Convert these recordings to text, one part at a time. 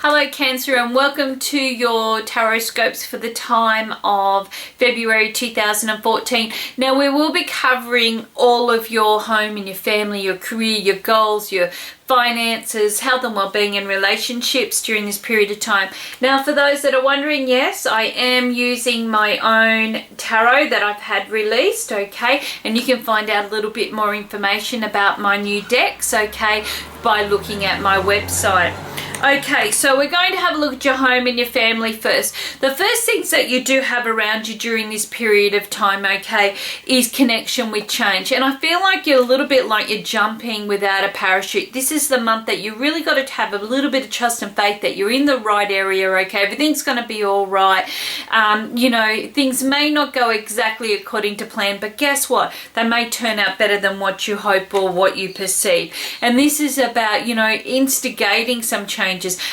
Hello Cancer, and welcome to your Tarotscopes for the time of February 2014. Now we will be covering all of your home and your family, your career, your goals, your finances, health and well-being and relationships during this period of time. Now for those that are wondering, yes, I am using my own tarot that I've had released, okay, and you can find out a little bit more information about my new decks, okay, by looking at my website. Okay, so we're going to have a look at your home and your family first. The first things that you do have around you during this period of time, okay, is connection with change. And I feel like you're a little bit like you're jumping without a parachute. This is the month that you really got to have a little bit of trust and faith that you're in the right area, okay? Everything's going to be all right. You know, things may not go exactly according to plan, but guess what? They may turn out better than what you hope or what you perceive. And this is about, you know, instigating some change.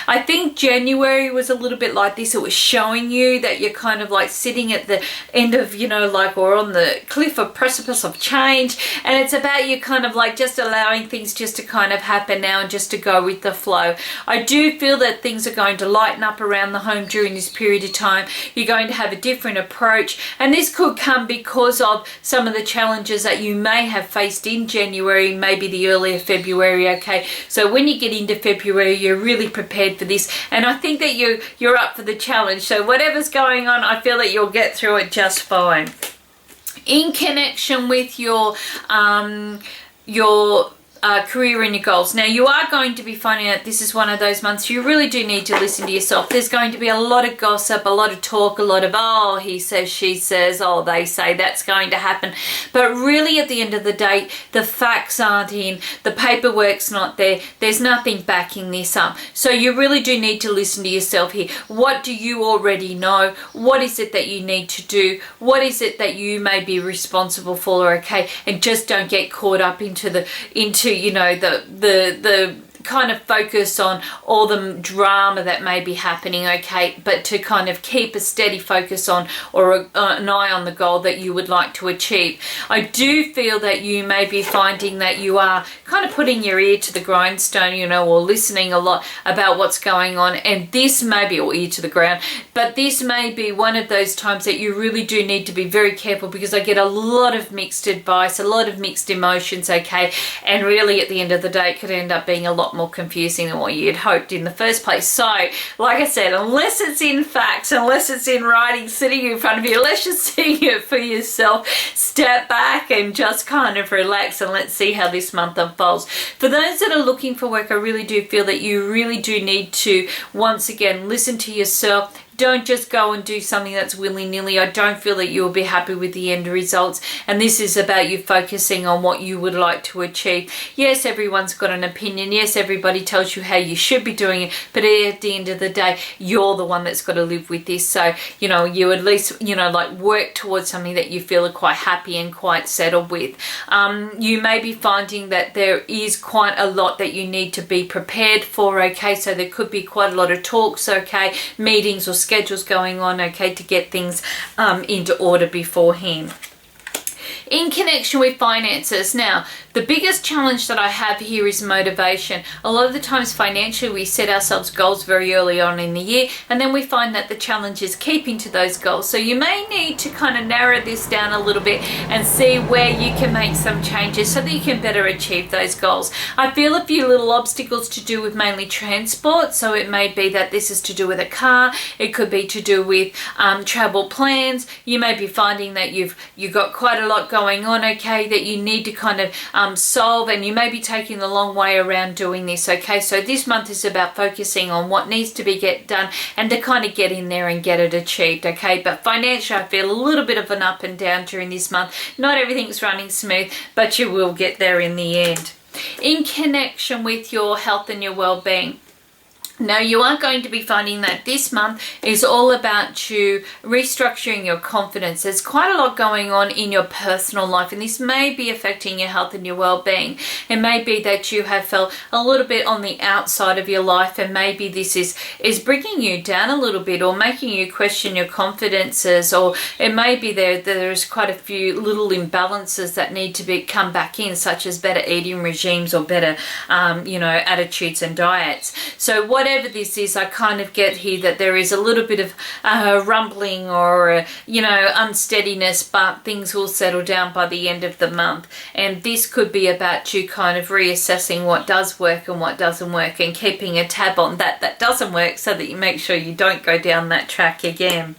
I think January was a little bit like this. It was showing you that you're kind of like sitting at the end of, you know, like, or on the cliff or precipice of change, and it's about you kind of like just allowing things just to kind of happen now and just to go with the flow. I do feel that things are going to lighten up around the home during this period of time. You're going to have a different approach, and this could come because of some of the challenges that you may have faced in January, maybe the earlier February, okay? So when you get into February, you're really prepared for this, and I think that you're up for the challenge. So whatever's going on, I feel that you'll get through it just fine. In connection with your career and your goals. Now you are going to be finding out this is one of those months you really do need to listen to yourself. There's going to be a lot of gossip, a lot of talk, a lot of, oh, he says, she says, oh, they say, that's going to happen. But really at the end of the day, the facts aren't in, the paperwork's not there, there's nothing backing this up. So you really do need to listen to yourself here. What do you already know? What is it that you need to do? What is it that you may be responsible for, okay? And just don't get caught up into you know, the kind of focus on all the drama that may be happening, okay, but to kind of keep a steady focus on or an eye on the goal that you would like to achieve. I do feel that you may be finding that you are kind of putting your ear to the grindstone, you know, or listening a lot about what's going on, and this may be, or ear to the ground, but this may be one of those times that you really do need to be very careful, because I get a lot of mixed advice, a lot of mixed emotions, okay, and really at the end of the day it could end up being a lot more confusing than what you had hoped in the first place. So like I said, unless it's in facts, unless it's in writing sitting in front of you, let's just see it for yourself. Step back and just kind of relax, and let's see how this month unfolds. For those that are looking for work, I really do feel that you really do need to once again listen to yourself. Don't just go and do something that's willy-nilly. I don't feel that you'll be happy with the end results. And this is about you focusing on what you would like to achieve. Yes, everyone's got an opinion. Yes, everybody tells you how you should be doing it. But at the end of the day, you're the one that's got to live with this. So, you know, you at least, you know, like work towards something that you feel are quite happy and quite settled with. You may be finding that there is quite a lot that you need to be prepared for, okay? So there could be quite a lot of talks, okay? Meetings or schedules going on, okay, to get things into order beforehand. In connection with finances, now the biggest challenge that I have here is motivation. A lot of the times financially we set ourselves goals very early on in the year, and then we find that the challenge is keeping to those goals. So you may need to kind of narrow this down a little bit and see where you can make some changes so that you can better achieve those goals. I feel a few little obstacles to do with mainly transport. So it may be that this is to do with a car, it could be to do with travel plans. You may be finding that you've got quite a lot going on, okay, that you need to kind of solve, and you may be taking the long way around doing this, okay? So this month is about focusing on what needs to be done and to kind of get in there and get it achieved, okay? But financially, I feel a little bit of an up and down during this month. Not everything's running smooth, but you will get there in the end. In connection with your health and your well-being, now you are going to be finding that this month is all about you restructuring your confidence. There's quite a lot going on in your personal life, and this may be affecting your health and your well-being. It may be that you have felt a little bit on the outside of your life, and maybe this is bringing you down a little bit or making you question your confidences, or it may be there's quite a few little imbalances that need to come back in, such as better eating regimes or better attitudes and diets. So what whatever this is, I kind of get here that there is a little bit of rumbling or, unsteadiness, but things will settle down by the end of the month. And this could be about you kind of reassessing what does work and what doesn't work, and keeping a tab on that doesn't work, so that you make sure you don't go down that track again.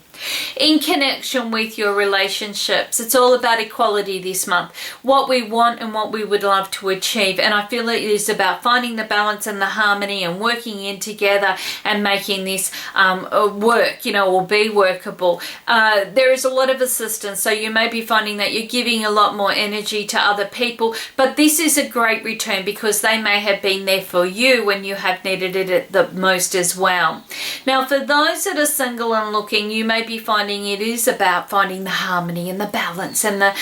In connection with your relationships, it's all about equality this month, what we want and what we would love to achieve. And I feel it is about finding the balance and the harmony and working in together and making this work, or be workable. There is a lot of assistance, so you may be finding that you're giving a lot more energy to other people, but this is a great return because they may have been there for you when you have needed it the most as well. Now, for those that are single and looking, you may be finding it is about finding the harmony and the balance and the,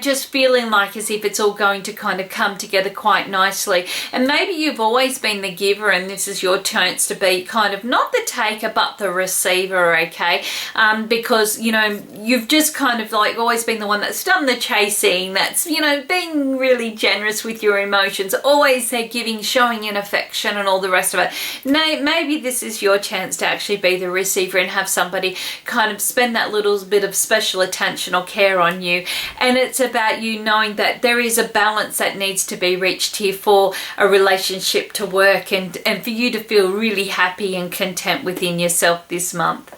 just feeling like as if it's all going to kind of come together quite nicely. And maybe you've always been the giver and this is your chance to be kind of not the taker but the receiver, okay? Because, you've just kind of like always been the one that's done the chasing, that's, being really generous with your emotions, always there giving, showing in affection and all the rest of it. Now, maybe this is your chance to actually be the receiver and have somebody kind of spend that little bit of special attention or care on you. And it's about you knowing that there is a balance that needs to be reached here for a relationship to work and for you to feel really happy and content within yourself this month.